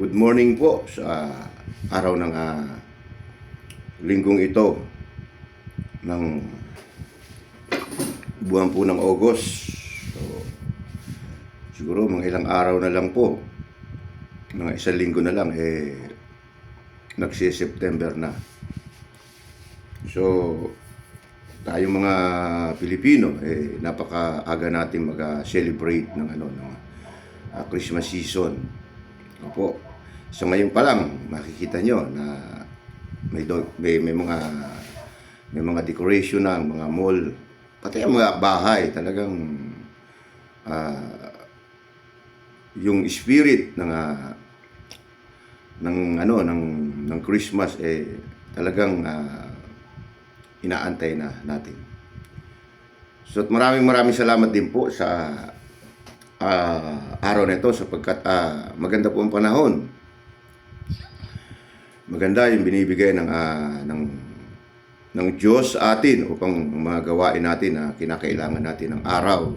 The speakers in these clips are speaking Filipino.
Good morning po sa araw ng linggong ito ng buwan po ng August. So, siguro mga ilang araw na lang po, mga isang linggo na lang, nagsi-September na. So, tayo mga Pilipino, napakaaga natin mag-celebrate ng Christmas season. Opo. So ngayon pa lang makikita nyo na may mga decoration na mga mall, pati ang mga bahay talagang yung spirit ng Christmas talagang inaantay na natin. So maraming salamat din po sa araw na ito sapagkat maganda po ang panahon. Maganda yung binibigay ng Diyos sa atin upang mga gawain natin na kinakailangan natin ng araw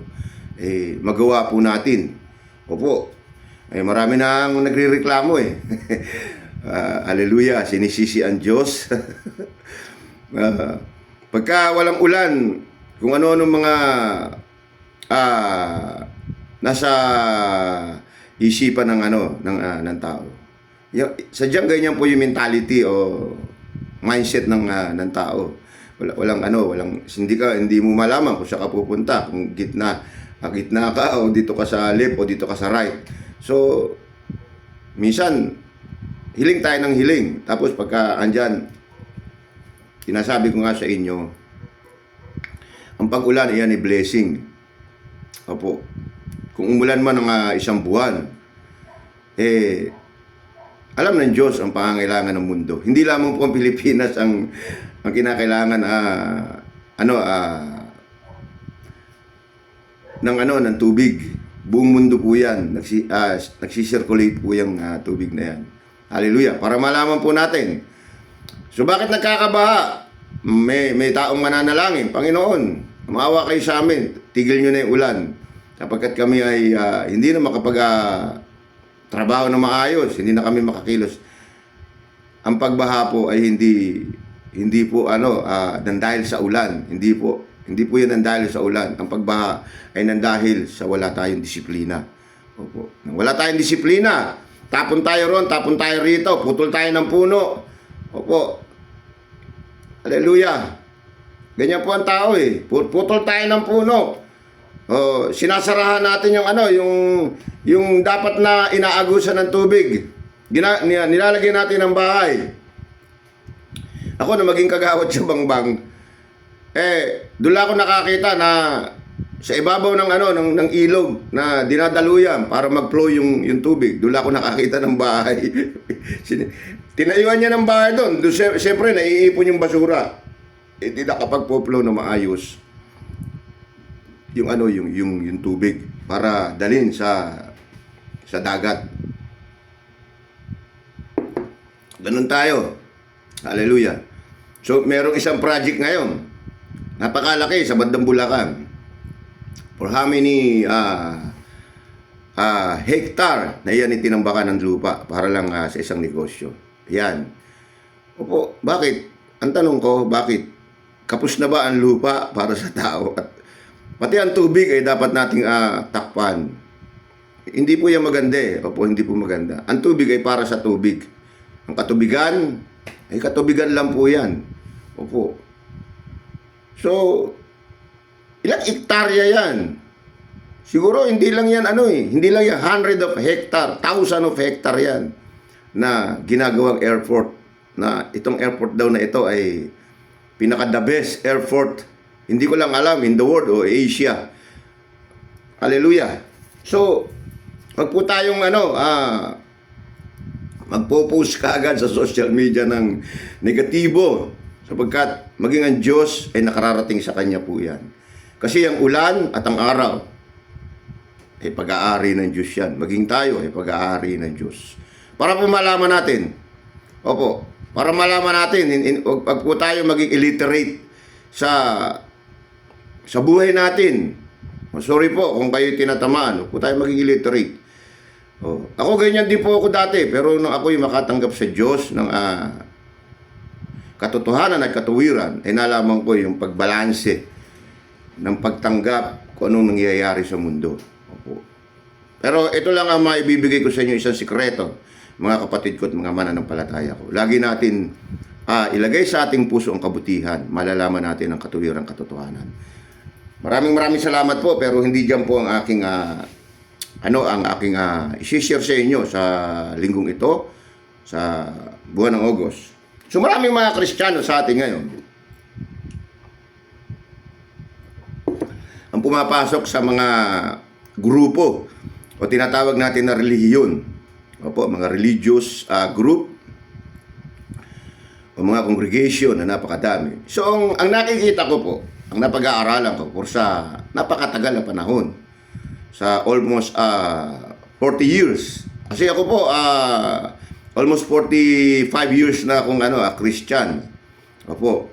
magawa po natin. Opo. Marami na ang nagrereklamo hallelujah, sinisisi ang Diyos. Pagka walang ulan, kung ano-ano mga nasa isipan ng tao. Sadyang ganyan po yung mentality o mindset ng tao. Hindi mo malaman kung saan ka pupunta, kung gitna ka o dito ka sa left o dito ka sa right. So minsan hiling tayo ng hiling. Tapos pagka andyan, sinasabi ko nga sa inyo, ang pag-ulan iyan ay blessing. Opo. Kung umulan man ng isang buwan, alam ng Diyos ang pangangailangan ng mundo. Hindi lamang po ang Pilipinas ang kinakailangan ng tubig. Buong mundo po yan. Nagsisirculate po yung tubig na yan. Hallelujah. Para malaman po natin. So bakit nagkakabaha? May taong mananalangin. Panginoon, maawa kayo sa amin. Tigil nyo na yung ulan. Sapagkat kami ay hindi na trabaho na maayos, hindi na kami makakilos. Ang pagbaha po ay hindi po nandahil sa ulan. Hindi po yan nandahil sa ulan. Ang pagbaha ay nandahil sa wala tayong disiplina. Opo. Nang wala tayong disiplina, tapon tayo ron, tapon tayo rito, putol tayo ng puno. Opo. Hallelujah. Ganyan po ang tao putol tayo ng puno. Sinasarahan natin yung dapat na inaagusan ng tubig. Nilalagay natin ng bahay. Ako na maging kagawad sa Bangbang, doon ako nakakita na sa ibabaw ng ilog na dinadaluyan para mag-flow yung tubig. Doon ako nakakita ng bahay. Tinayuan niya ng bahay doon. Siyempre naiipon yung basura. Hindi nakapag-flow na maayos yung tubig para dalhin sa dagat. Ganun tayo. Hallelujah. So merong isang project ngayon. Napakalaki sa bandang Bulacan. For how many hectare na yan itinambakan ng lupa para lang sa isang negosyo. Yan. Opo, bakit? Ang tanong ko, bakit? Kapos na ba ang lupa para sa tao? At pati ang tubig ay dapat nating takpan. Hindi po yan maganda Opo, hindi po maganda. Ang tubig ay para sa tubig. Ang katubigan, ay katubigan lang po yan. Opo. So, ilang hektarya yan? Siguro hindi lang yan hindi lang yan 100 of hectare, 1,000 of hectare yan na ginagawang airport. Na itong airport daw na ito ay pinaka the best airport, hindi ko lang alam, in the world o Asia. Hallelujah. So, wag po tayong magpo-post kaagad sa social media ng negatibo sapagkat maging ang Diyos ay nakararating sa Kanya po yan. Kasi ang ulan at ang araw ay pag-aari ng Diyos yan. Maging tayo ay pag-aari ng Diyos. Para po malaman natin, opo, para malaman natin, wag po tayo maging illiterate sa buhay natin. Sorry po kung kayo tinatamaan, huwag po tayo maging illiterate. Oh, ako ganyan din po ako dati, pero nung ako'y makatanggap sa Diyos ng katotohanan at katuwiran, ay nalaman ko yung pagbalanse ng pagtanggap kung anong nangyayari sa mundo. Opo. Pero ito lang ang maibibigay ko sa inyo, isang sikreto, mga kapatid ko at mga mananampalataya ko. Lagi natin ilagay sa ating puso ang kabutihan, malalaman natin ang katuwiran, katotohanan. Maraming salamat po, pero hindi diyan po ang aking i-share sa inyo sa linggong ito, sa buwan ng August. So maraming mga Kristiyano sa atin ngayon ang pumapasok sa mga grupo o tinatawag natin na relihiyon. Opo, mga religious group o mga congregation na napakadami. So ang nakikita ko po, ang napag-aaralan ko por sa napakatagal na panahon, sa almost 40 years. Kasi ako po almost 45 years na akong Christian. Opo.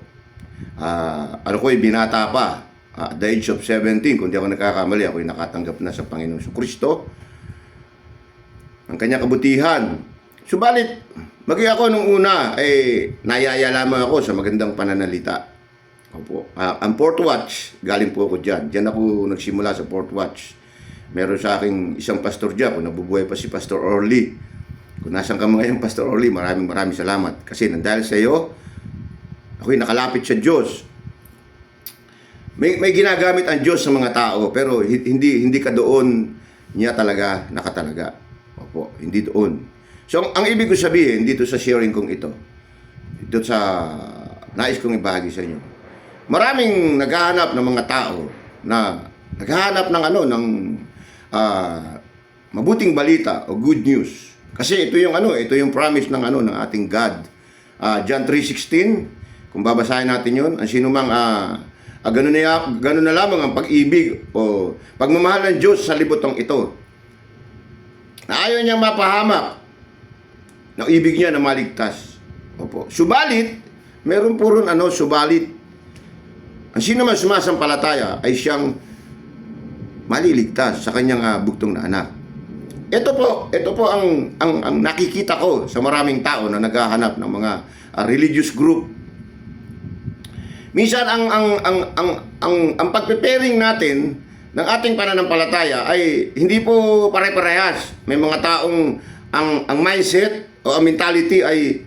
Ano ko, binata pa. At the age of 17, kung di ako nagkakamali, ako'y nakatanggap na sa Panginoong Kristo. Ang kanyang kabutihan. Subalit, maging ako nung una, nayaya lamang ako sa magandang pananalita. Opo. Ang Fourth Watch, galing po ako dyan. Diyan ako nagsimula sa Fourth Watch. Meron sa aking isang pastor dyan, kung nabubuhay pa si Pastor Orly. Kung nasan ka ngayon, Pastor Orly, maraming salamat. Kasi dahil sa iyo, ako'y nakalapit sa Diyos. May ginagamit ang Diyos sa mga tao, pero hindi ka doon niya talaga nakatalaga. Opo, hindi doon. So, ang ibig ko sabihin dito sa sharing kong ito, dito sa nais kong ibahagi sa inyo, maraming naghahanap ng mga tao na naghahanap ng mabuting balita o good news. Kasi ito yung promise ng ating God. John 3:16, kung babasahin natin 'yon, ang sinumang ganun na lamang ang pag-ibig o pagmamahal ng Diyos sa libutang ito. Na ayaw niyang mapahamak ng ibig niya na maligtas. Opo. Subalit, meron po ron subalit. Ang sino man sumasampalataya ay siyang maliligtas sa kanyang bugtong na anak. Ito po ang nakikita ko sa maraming tao na naghahanap ng mga religious group. Minsan ang pagpe-pairing natin ng ating pananampalataya ay hindi po pare-parehas. May mga taong ang mindset o ang mentality ay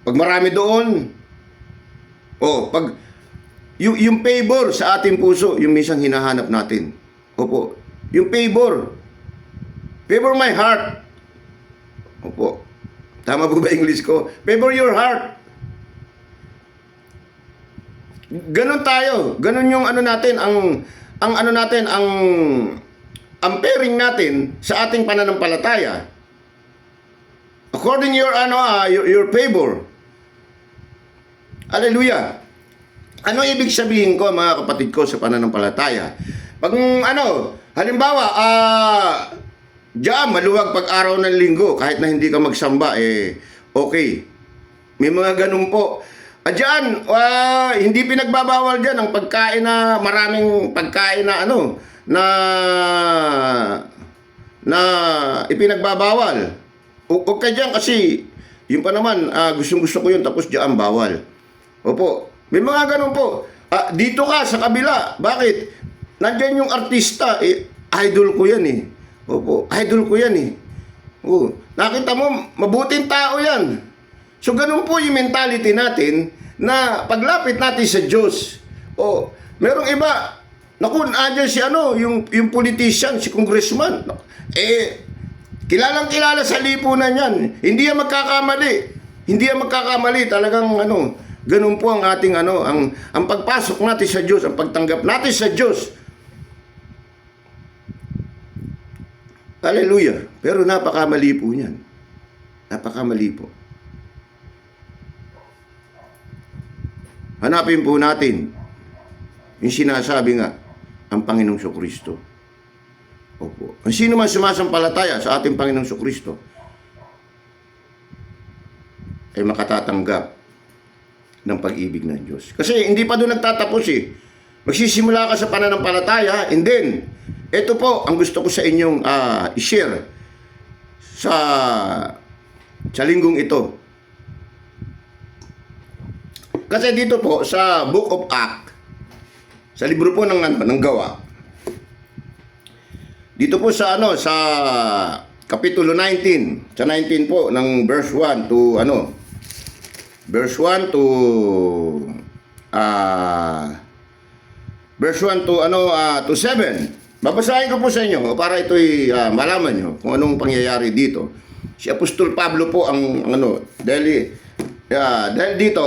pag marami doon pag yung favor sa ating puso, yung minsan hinahanap natin. Opo, yung favor my heart. Opo. Tama po ba English ko? Favor your heart. Ganon tayo. Ganon yung natin, ang pairing natin sa ating pananampalataya. According your favor. Hallelujah. Ano ibig sabihin ko, mga kapatid ko, sa pananampalataya? Pag halimbawa, diyan, maluwag pag araw ng linggo, kahit na hindi ka magsamba, okay. May mga ganun po. Diyan, hindi pinagbabawal diyan ang pagkain na, maraming pagkain na na ipinagbabawal. Huwag ka diyan kasi, yun pa naman, gustong-gusto ko yun, tapos diyan bawal. Opo, may mga ganun po. Dito ka, sa kabila. Bakit? Nandiyan yung artista, idol ko yan Opo, idol ko yan nakita mo, mabuting tao yan. So, ganun po yung mentality natin na paglapit natin sa Diyos. Merong iba, andyan si yung politician, si congressman. Kilalang-kilala sa lipunan yan. Hindi yan magkakamali. Talagang ganun po ang ating ang pagpasok natin sa Diyos, ang pagtanggap natin sa Diyos. Hallelujah. Pero napakamali po niyan. Napakamali po. Hanapin po natin yung sinasabi nga ang Panginoong Kristo. Opo. Ang sino man sumasampalataya sa ating Panginoong Kristo ay makatatanggap ng pag-ibig ng Diyos. Kasi hindi pa doon nagtatapos Magsisimula ka sa pananampalataya and then ito po ang gusto ko sa inyong i-share sa linggong ito. Kasi dito po sa Book of Acts, sa libro po ng Gawa, dito po sa sa kapitulo 19, sa 19 po ng verse 1 to verse 1 to verse 1 to 7. Babasahin ko po sa inyo para ito'y malaman nyo kung anong pangyayari dito. Si Apostol Pablo po ang dahil dito,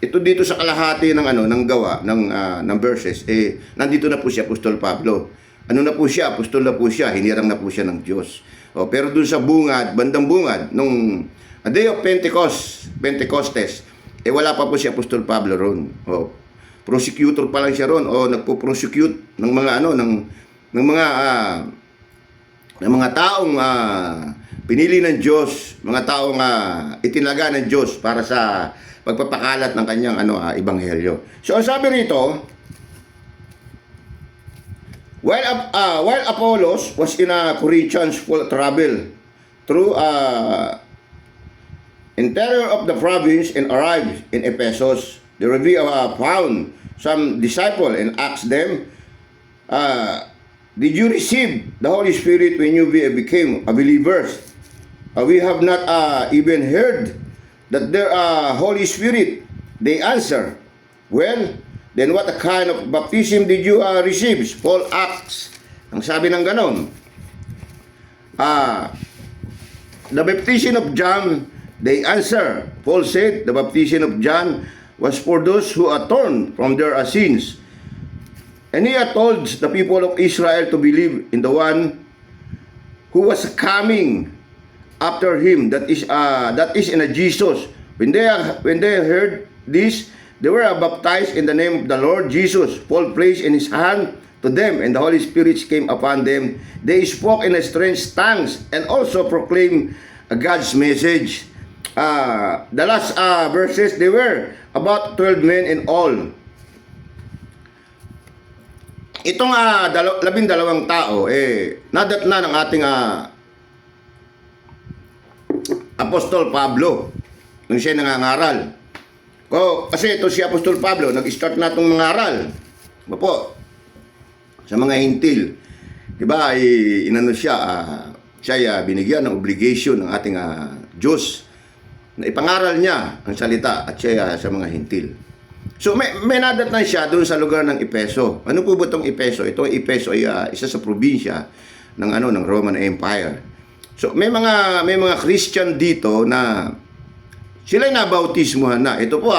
ito dito sa kalahati ng Gawa ng verses, nandito na po si Apostol Pablo. Ano na po siya? Apostol na po siya, hinirang na po siya ng Diyos. Pero dun sa bungad, bandang bungad, nung day of Pentecostes, wala pa po si Apostol Pablo ron. Prosecutor pa lang siya ron, nagpo-prosecute ng mga ng mga taong pinili ng Diyos, mga taong itinaga ng Diyos para sa pagpapakalat ng kanyang ebanghelyo. So ang sabi rito, while Apollos was in Corinthians full trouble through interior of the province and arrived in Ephesus, the review found some disciple and asked them, did you receive the Holy Spirit when you became a believers? We have not even heard that there are Holy Spirit. They answer, well, then what kind of baptism did you receive? Paul asks. Ang sabi ng ganon, the baptism of John, they answer. Paul said, the baptism of John was for those who are torn from their sins. And he had told the people of Israel to believe in the one who was coming after him, that is in Jesus. When they heard this, they were baptized in the name of the Lord Jesus. Paul placed in his hand to them, and the Holy Spirit came upon them. They spoke in a strange tongues and also proclaimed God's message. The last verses, they were about 12 men in all. Itong 12 tao, nadatna ng ating Apostol Pablo nung siya nangangaral. Kasi ito si Apostol Pablo, nag-start na itong mangaral. Po, sa mga hintil. Diba, siya binigyan ng obligation ng ating Diyos na ipangaral niya ang salita at siya sa mga hintil. So may nadatnan siya doon sa lugar ng Efeso. Ano po ba itong Efeso? Itong Efeso ay isa sa probinsya ng Roman Empire. So may mga Christian dito na sila nabautismuhan na. Ito po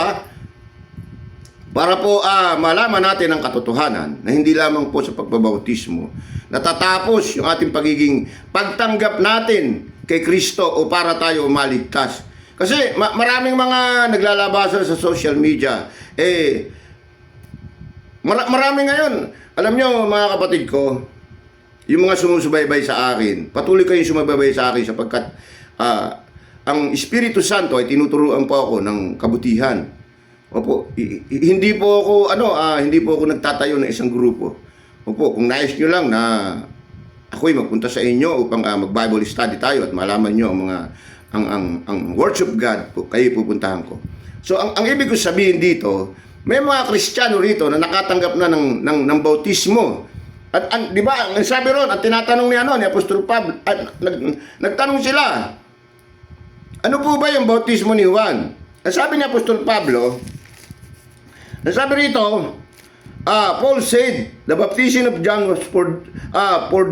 para po malaman natin ang katotohanan na hindi lamang po sa pagbabautismo natatapos yung ating pagiging pagtanggap natin kay Kristo o para tayo maligtas. Kasi maraming mga naglalabasan sa social media. Marami ngayon. Alam nyo mga kapatid ko, yung mga sumusubaybay sa akin, patuloy kayong sumabaybay sa akin sapagkat ang Espiritu Santo ay tinuturuan po ako ng kabutihan. Opo, hindi po ako nagtatayo ng isang grupo. Opo, kung nais nyo lang na ako'y magpunta sa inyo upang mag-Bible study tayo at malaman nyo ang words of God, kayo pupuntahan ko. So ang ibig ko sabihin dito, may mga Kristiyano rito na nakatanggap na ng bautismo. At di ba, ang sabi ron, at tinatanong ni Apostol Pablo, nagtanong sila, ano po ba yung bautismo ni Juan? Ang sabi ni Apostol Pablo, ang sabi rito, Paul said, the baptism of John was for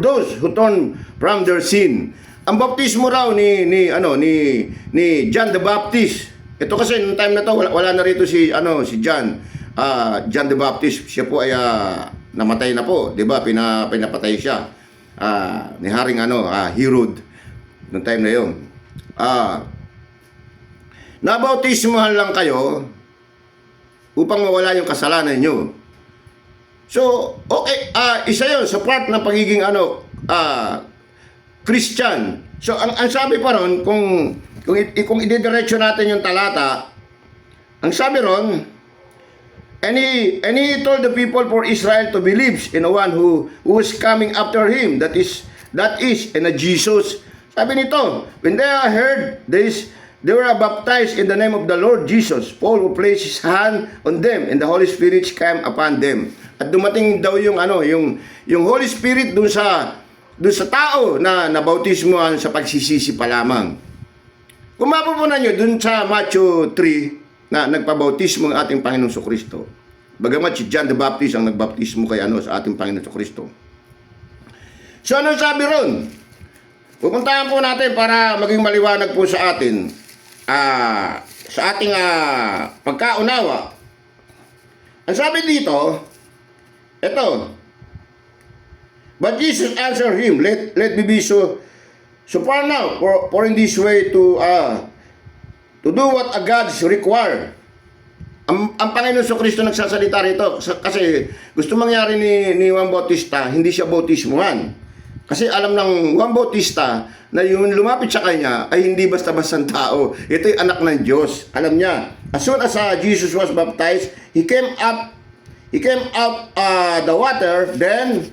those who turn from their sin. Ang baptismo raw ni John the Baptist. Ito kasi nung time na to wala na rito si John the Baptist. Siya po ay namatay na po, 'di ba? Pinapatay siya ni Haring Herod nung time na 'yon. Nabautismohan lang kayo upang mawala yung kasalanan nyo. So, okay, isa 'yon sa part ng pagiging Christian. So ang sabi pa ron, kung ididiretso natin yung talata, ang sabi ron, And he told the people for Israel to believe in the one who was coming after him, that is in a Jesus. Sabi nito, when they heard this, they were baptized in the name of the Lord Jesus. Paul who placed his hand on them, and the Holy Spirit came upon them. At dumating daw yung Holy Spirit dun sa tao na nabautismohan sa pagsisisi pa lamang. Kung mapupunan nyo dun sa Matthew 3, na nagpabautismo ang ating Panginoon Kristo. Bagamat si John the Baptist ang nagbaptismo kay sa ating Panginoon Kristo. So ano sabi ron? Pupuntahan po natin para maging maliwanag po sa atin sa ating pagkaunawa. Ang sabi dito, ito, but Jesus answered him, let me be so far now, for in this way to do what a God's require. Ang Panginoon Kristo nagsasalita rito kasi gusto mangyari ni Juan Bautista, hindi siya bautismuhan. Kasi alam ng Juan Bautista na yung lumapit sa kanya ay hindi basta-bastang tao. Ito'y anak ng Diyos. Alam niya, as soon as Jesus was baptized, he came out the water, then,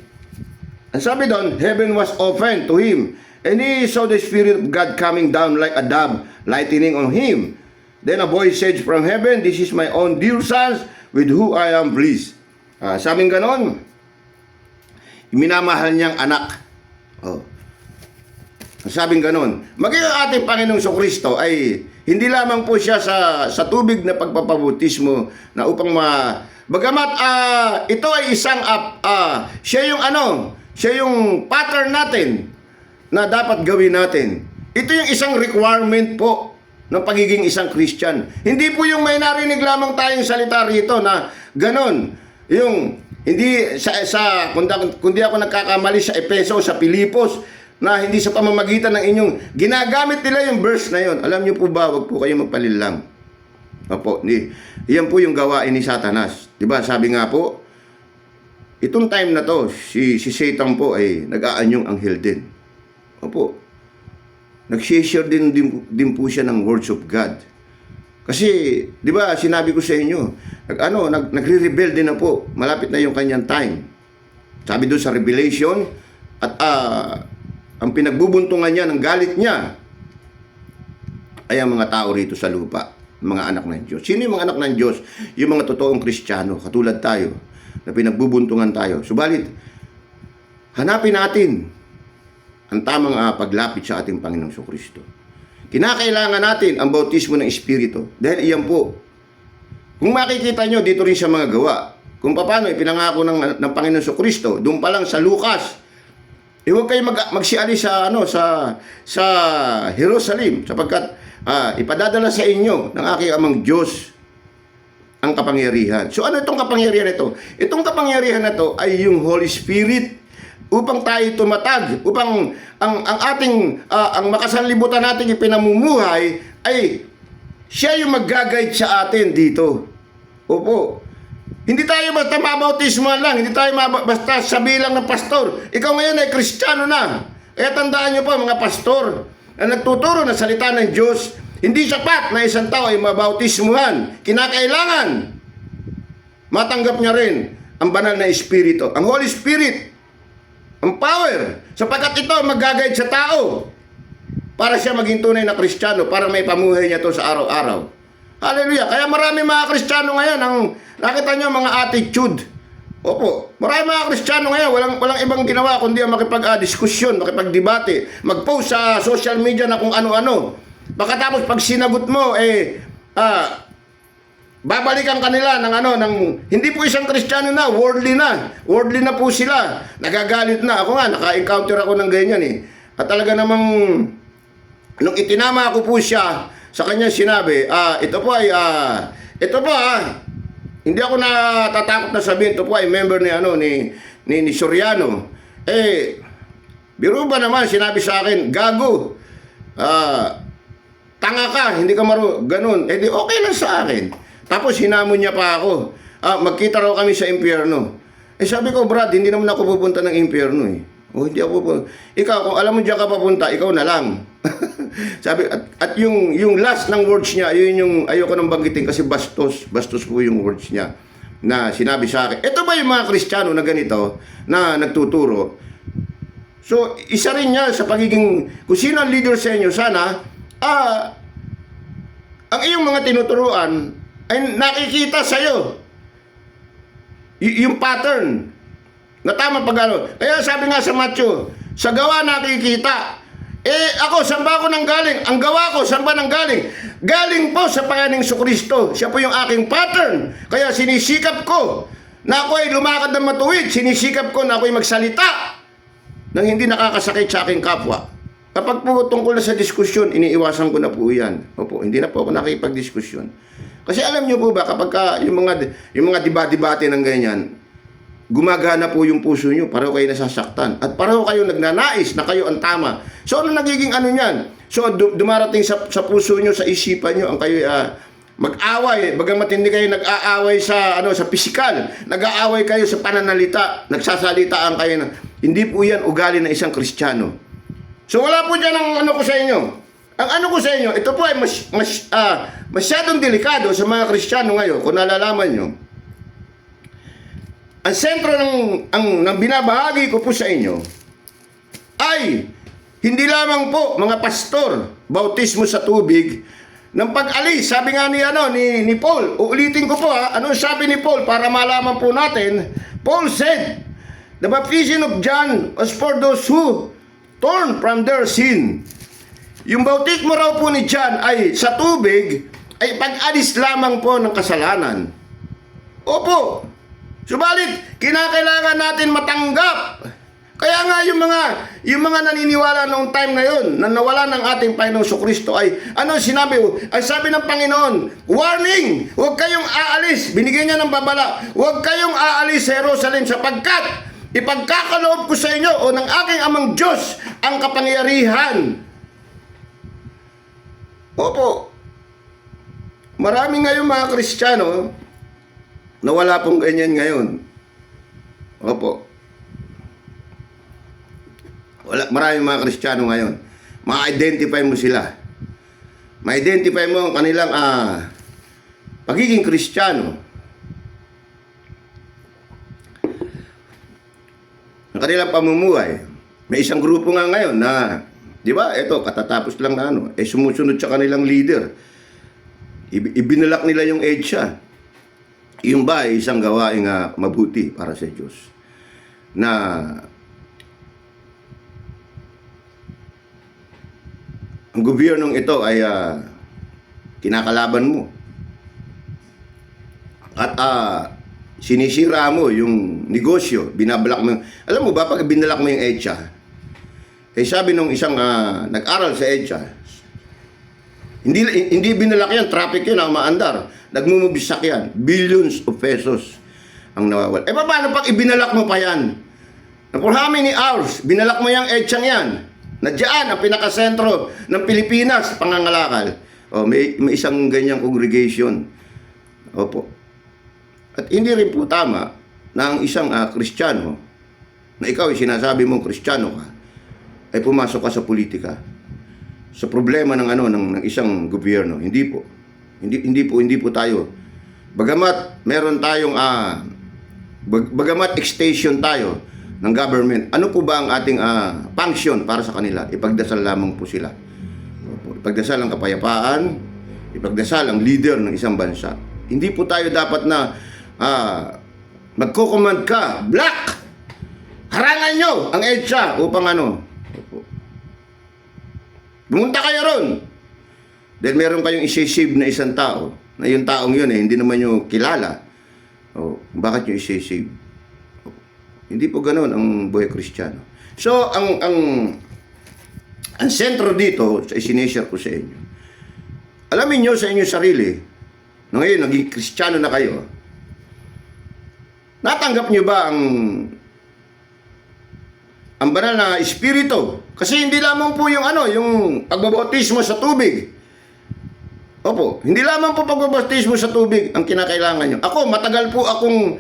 ang sabi doon, heaven was opened to him. And he saw the Spirit of God coming down like a dove, lightning on him. Then a voice said from heaven, this is my own dear son, with whom I am pleased. Sabing ganon, minamahal niyang anak. Sabing ganon, maging ang ating Panginoong Kristo ay hindi lamang po siya sa tubig na pagpapabautismo na upang bagamat ito ay isang siya yung pattern natin na dapat gawin natin. Ito yung isang requirement po ng pagiging isang Christian. Hindi po yung may narinig lamang tayong salita rito na ganon. Yung hindi kundi ako nagkakamali sa Efeso, sa Pilipos, na hindi sa pamamagitan ng inyong ginagamit nila yung verse na yon. Alam niyo po ba, wag po kayo magpalilang. Yan po yung gawain ni Satanas. Diba? Sabi nga po, itong time na to, si Satan po ay nag-aanyong anghel din. Opo. Nag-share din po siya ng words of God. Kasi, di ba, sinabi ko sa inyo, nagre-rebel din na po. Malapit na yung kanyang time. Sabi doon sa Revelation, at ang pinagbubuntungan niya ng galit niya ay ang mga tao rito sa lupa, mga anak ng Diyos. Sino yung mga anak ng Diyos? Yung mga totoong Kristiyano, katulad tayo, na pinagbubuntungan tayo. Subalit, hanapin natin ang tamang paglapit sa ating Panginoong Kristo. Kinakailangan natin ang bautismo ng Espiritu. Dahil iyan po, kung makikita nyo dito rin sa mga gawa, kung paano ipinangako ng Panginoong Kristo, doon pa lang sa Lucas, huwag kayo magsiali sa Jerusalem, sapagkat ipadadala sa inyo ng aking amang Diyos ang kapangyarihan. So ano itong kapangyarihan na ito? Itong kapangyarihan na ito ay yung Holy Spirit, upang tayo tumatag, upang ang makasanlibutan nating ipinamumuhay ay siya yung mag-guide sa atin dito. Opo. Hindi tayo basta mabautismohan lang, hindi tayo basta sabi lang ng pastor, ikaw ngayon ay Kristiyano na. Kaya tandaan nyo po mga pastor na nagtuturo ng salita ng Diyos, hindi sapat na isang tao ay mabautismuhan. Kinakailangan matanggap niya rin ang banal na Espiritu, ang Holy Spirit, ang power, sapagkat ito mag-guide sa tao para siya maging tunay na Kristiyano, para may pamuhay niya to sa araw-araw. Hallelujah. Kaya marami mga Kristiyano ngayon ang nakita niyo mga attitude. Opo. Marami mga Kristiyano ngayon walang ibang ginawa kundi ang makipag-diskusyon, makipag-debate, mag-post sa social media na kung ano-ano. Baka tapos pag sinagot mo babalikan kanila ng hindi po isang Kristiyano na, worldly na po sila. Nagagalit na. Ako nga naka-encounter ako ng ganyan At talaga namang nung itinama ko po siya, sa kanya sinabi, ito po hindi ako natatakot na sabihin, ito po ay member ni Soriano. Biro ba naman, sinabi sa akin, gago, tanga ka, hindi ka ganun. Di okay lang sa akin. Tapos hinamon niya pa ako, magkita raw kami sa impyerno. Sabi ko, Brad, hindi naman ako pupunta ng impyerno hindi ako pupunta. Ikaw, kung alam mo diyan ka papunta, ikaw na lang. Sabi, at yung last ng words niya, yun yung ayoko nang banggitin kasi bastos po yung words niya. na sinabi sa akin, ito ba yung mga Kristiyano na ganito, na nagtuturo? So, isa rin niya sa pagiging, kung sino ang leader sa inyo, sana, ang iyong mga tinuturuan ay nakikita sa'yo. Yung pattern, na tama pag ano. Kaya sabi nga sa Matthew, sa gawa nakikita. Ako, saan ba ako nanggaling? Ang gawa ko, saan ba nanggaling? Galing po sa Panginoong Jesucristo. Siya po yung aking pattern. Kaya sinisikap ko na ako ay lumakad ng matuwid. Sinisikap ko na ako ay magsalita nang hindi nakakasakit sa aking kapwa. Kapag po tungkol na sa diskusyon, iniiwasan ko na po yan. Opo, hindi na po ako nakipag-diskusyon. Kasi alam niyo po ba, kapag yung mga debate ng ganyan, gumagana po yung puso nyo, pareho kayo nasasaktan. At pareho kayo nagnanais na kayo ang tama. So, ano nagiging ano niyan? So, dumarating sa puso nyo, sa isipan nyo, ang kayo mag-away. Bagamat hindi kayo nag-aaway sa pisikal, nag-aaway kayo sa pananalita, nagsasalitaan kayo na, hindi po yan ugali ng isang Kristiyano. So, wala po dyan ang ano ko sa inyo. Ang ano ko sa inyo, ito po ay masyadong delikado sa mga Kristiyano ngayon, kung nalalaman nyo. Ang sentro ng binabahagi ko po sa inyo ay hindi lamang po mga pastor, bautismo sa tubig, ng pag-alis. Sabi nga ni Paul, uulitin ko po anong sabi ni Paul para malaman po natin. Paul said, the baptism of John was for those who turn from their sin. Yung bautismo raw po ni John ay sa tubig ay pag-alis lamang po ng kasalanan. Opo. Subalit, kinakailangan natin matanggap. Kaya nga yung mga naniniwala noong time na yun, na nawala ng ating Panginoong Jesucristo ay, ano sinabi? Ay sabi ng Panginoon, warning! Huwag kayong aalis. Binigyan niya ng babala. Huwag kayong aalis sa Jerusalem sapagkat ipagkakaloob ko sa inyo o ng aking amang Diyos ang kapangyarihan. Opo. Marami ngayon mga Kristiyano na wala pong ganyan ngayon. Opo. Maraming mga Kristiyano ngayon. Ma-identify mo sila. Ma-identify mo ang kanilang pagiging Kristiyano. Ang kanilang pamumuhay. May isang grupo nga ngayon na, di ba, ito, katatapos lang na sumusunod sa kanilang leader. Ibinalak nila yung EDSA. Yung ba ay isang gawaing mabuti para sa Diyos na ang gobyernong ito ay kinakalaban mo at sinisira mo yung negosyo, binabalak mo. Alam mo ba, pag binalak mo yung EDSA, sabi nung isang nag-aral sa EDSA, hindi binalak yan, traffic yun ang maandar. Nagmumubisak yan. Billions of pesos ang nawawala. Paano pag ibinalak mo pa yan? For how many hours? Binalak mo yung EDSA yan. Na dyan, ang pinakasentro ng Pilipinas, pangangalakal. May isang ganyang congregation. Opo. At hindi rin po tama na ang isang Kristiyano, na ikaw ay sinasabi mong Kristiyano ka, ay pumasok ka sa politika. Sa problema ng isang gobyerno. Hindi po. Hindi po tayo. Bagamat meron tayong bagamat extension tayo ng government, ano po ba ang ating function para sa kanila? Ipagdasal lamang po sila. Ipagdasal ang kapayapaan, ipagdasal ang leader ng isang bansa. Hindi po tayo dapat na magko-command ka, black! Harangan nyo ang EDSA upang pumunta kayo ron. Then meron kayong isi-save na isang tao, na yung taong yun hindi naman nyo kilala. Bakit nyo isi-save? Hindi po ganoon ang buhay Kristiyano. So, ang sentro dito, sa isineshare ko sa inyo, alamin nyo sa inyong sarili, na ngayon, naging Kristiyano na kayo, natanggap nyo ba ang banal na espiritu? Kasi hindi lamang po yung pagbabautismo sa tubig. Opo, hindi lamang po pagbabautismo sa tubig ang kinakailangan nyo. Ako, matagal po akong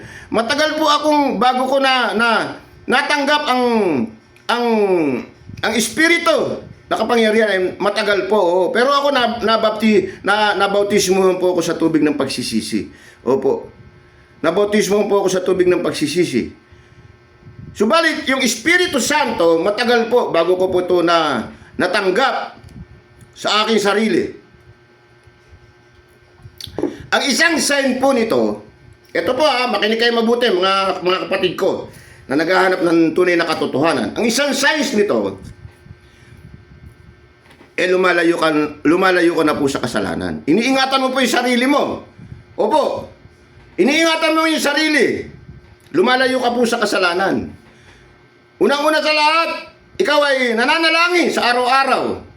bago ko na natanggap ang espiritu na kapangyarihan ay matagal po. Pero ako nabautismo po ako sa tubig ng pagsisisi. Opo. Nabautismo po ako sa tubig ng pagsisisi. Subalit, yung Espiritu Santo, matagal po bago ko po ito natanggap sa aking sarili. Ang isang sign po nito, ito po makinig kayo mabuti mga kapatid ko na naghahanap ng tunay na katotohanan. Ang isang signs nito, lumalayo ka na po sa kasalanan. Iniingatan mo po yung sarili mo. Opo, iniingatan mo yung sarili. Lumalayo ka po sa kasalanan. Unang-una sa lahat, ikaw ay nananalangin sa araw-araw.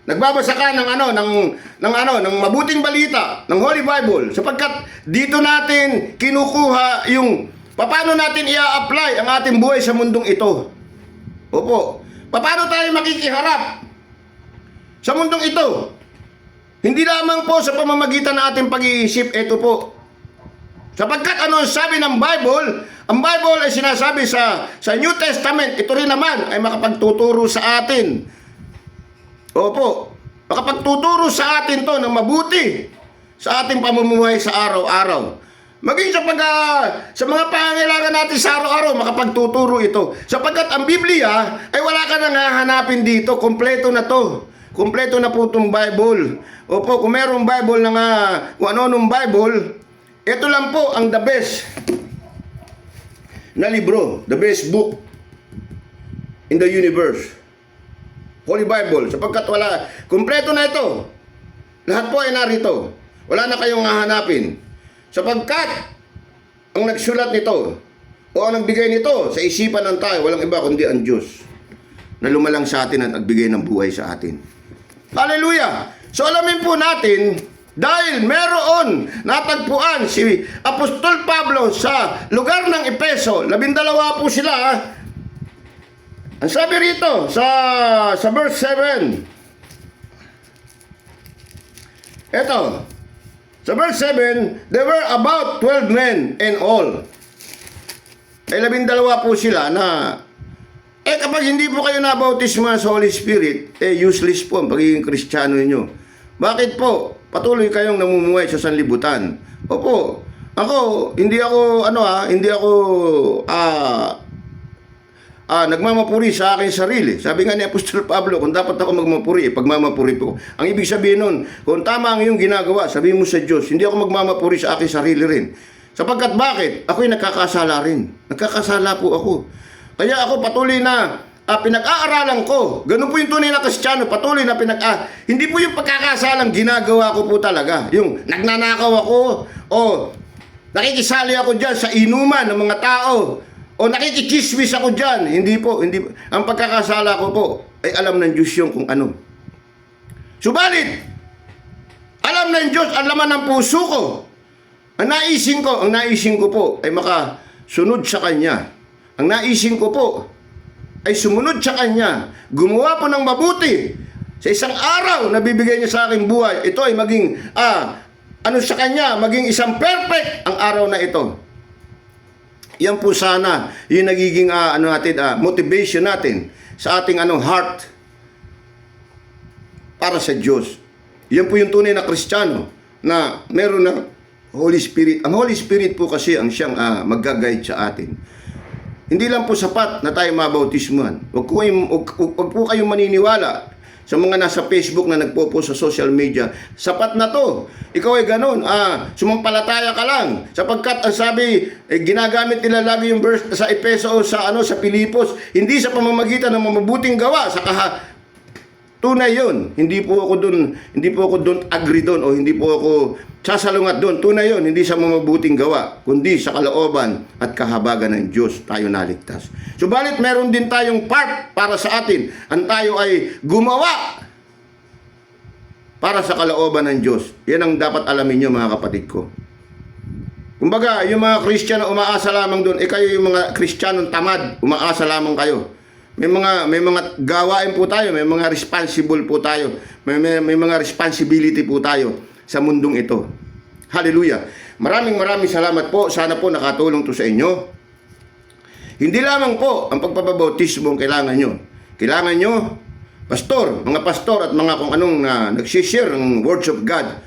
Nagbabasa ka ng mabuting balita, ng Holy Bible, sapagkat dito natin kinukuha yung paano natin i-apply ang ating buhay sa mundong ito. Opo, paano tayo makikiharap sa mundong ito? Hindi lamang po sa pamamagitan ng ating pag-iisip, ito po. Sapagkat ano sabi ng Bible? Ang Bible ay sinasabi sa New Testament, ito rin naman ay makapagtuturo sa atin. Opo, makapagtuturo sa atin to ng mabuti sa ating pamumuhay sa araw-araw. Maging sa mga pangangailangan natin sa araw-araw, makapagtuturo ito. Sapagkat ang Biblia ay wala ka nang hahanapin dito, kompleto na to. Kompleto na po itong Bible. Opo, kung merong Bible na kung ano-anong Bible, ito lang po ang the best na libro, the best book in the universe. Holy Bible, sapagkat kompleto na ito. Lahat po ay narito. Wala na kayong hahanapin. Sapagkat ang nagsulat nito o ang nagbigay nito sa isipan ng tao, walang iba kundi ang Diyos na lumalang sa atin at nagbigay ng buhay sa atin. Hallelujah! So alamin po natin, dahil meron natagpuan si Apostol Pablo sa lugar ng Efeso, 12 po sila. Ang sabi rito sa verse 7, eto, sa verse 7, there were about 12 men in all. Ay 12 po sila na, kapag hindi po kayo nabautismo sa Holy Spirit, useless po ang pagiging Kristiyano ninyo. Bakit po? Patuloy kayong namumuhay sa sanlibutan. Opo, hindi ako nagmamapuri sa aking sarili. Sabi nga ni Apostol Pablo, kung dapat ako magmapuri, pagmamapuri po. Ang ibig sabihin nun, kung tama ang iyong ginagawa, sabihin mo sa Diyos, hindi ako magmamapuri sa aking sarili rin. Sapagkat bakit? Ako'y nagkakasala rin. Nagkakasala po ako. Kaya ako patuloy na pinag-aaralan ko. Ganun po yung tunay na Kristiyano, patuloy na hindi po yung pagkakasalang ginagawa ko po talaga. Yung nagnanakaw ako, o nakikisali ako dyan sa inuman ng mga tao, o nakikichismis ako dyan. Hindi po. Ang pagkakasala ko po, ay alam ng Diyos yung kung ano. Subalit, alam ng Diyos ang laman ng puso ko. Ang naising ko po ay makasunod sa Kanya. Ang naising ko po ay sumunod sa Kanya. Gumawa po ng mabuti. Sa isang araw na bibigay niya sa aking buhay, ito ay maging, sa Kanya, maging isang perfect ang araw na ito. Yan po sana yung nagiging motivation natin sa ating heart para sa Diyos. Yan po yung tunay na Kristiyano na meron na Holy Spirit. Ang Holy Spirit po kasi ang siyang mag-guide sa atin. Hindi lang po sapat na tayo mabautismuhan. Huwag po kayong maniniwala sa mga nasa Facebook na nagpo-post sa social media. Sapat na to. Ikaw ay ganun. Sumampalataya ka lang. Sapagkat ang sabi, ginagamit nila lagi yung verse sa Efeso o sa Pilipos, hindi sa pamamagitan ng mabuting gawa, tunay yun. Hindi po ako doon agree doon o hindi po ako sasalungat doon. Tunay yun, hindi sa mabuting gawa, kundi sa kalooban at kahabagan ng Diyos tayo naligtas. Subalit meron din tayong part para sa atin. Ang tayo ay gumawa para sa kalooban ng Diyos. Yan ang dapat alamin nyo mga kapatid ko. Kumbaga, yung mga Kristiyano umaasa lamang doon, kayo yung mga Kristiyanong tamad, umaasa lamang kayo. May mga gawain po tayo, may mga responsible po tayo, may mga responsibility po tayo sa mundong ito. Hallelujah. Maraming salamat po. Sana po nakatulong to sa inyo. Hindi lamang po ang pagpapabautismo ang kailangan nyo. Kailangan nyo, mga pastor at mga kung anong nagsishare ng words of God.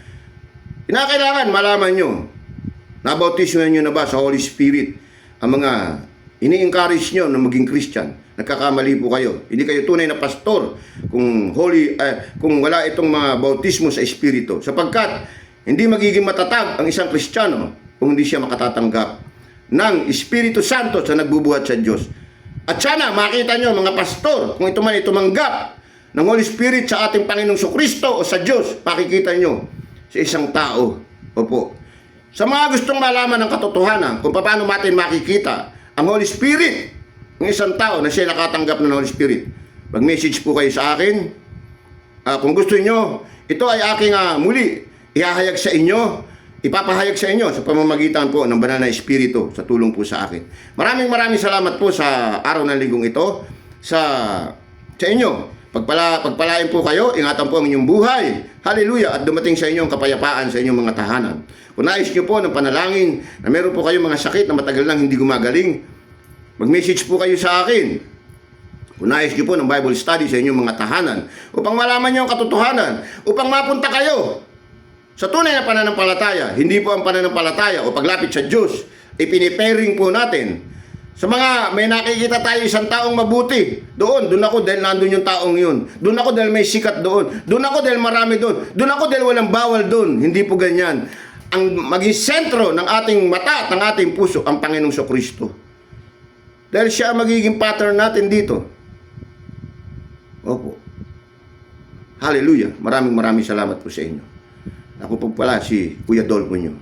Kinakailangan malaman nyo Nabautismo nyo na ba sa Holy Spirit ang mga ini-encourage nyo na maging Christian? Nagkakamali po kayo. Hindi kayo tunay na pastor kung wala itong mga bautismo sa Espiritu. Sapagkat hindi magiging matatag ang isang Kristiyano kung hindi siya makatatanggap ng Espiritu Santo sa nagbubuhat sa Diyos. At sana makita nyo mga pastor, kung ito man itumanggap ng Holy Spirit sa ating Panginoong Kristo o sa Diyos, makikita nyo sa isang tao. Opo. Sa mga gustong malaman ng katotohanan kung paano natin makikita ang Holy Spirit ng isang tao na siya nakatanggap ng Holy Spirit, mag-message po kayo sa akin. Kung gusto niyo, ito ay aking muli ihahayag sa inyo, ipapahayag sa inyo sa pamamagitan po ng banal na Espiritu sa tulong po sa akin. Maraming salamat po sa araw ng linggong ito sa inyo. Pagpalain po kayo, ingatan po ang inyong buhay. Hallelujah! At dumating sa inyong kapayapaan sa inyong mga tahanan. Kung nais nyo po ng panalangin na meron po kayong mga sakit na matagal lang hindi gumagaling, mag-message po kayo sa akin. Kung nais nyo po ng Bible study sa inyong mga tahanan, upang malaman nyo ang katotohanan, upang mapunta kayo sa tunay na pananampalataya. Hindi po ang pananampalataya o paglapit sa Diyos, ipinipairing po natin. Sa mga may nakikita tayo isang taong mabuti, doon ako dahil nandun yung taong yun. Doon ako dahil may sikat doon. Doon ako dahil marami doon. Doon ako dahil walang bawal doon. Hindi po ganyan. Ang maging sentro ng ating mata at ng ating puso, ang Panginoong Kristo. Dahil siya ang magiging pattern natin dito. Opo. Hallelujah. Maraming salamat po sa inyo. Ako po pala si Kuya Dolpo nyo.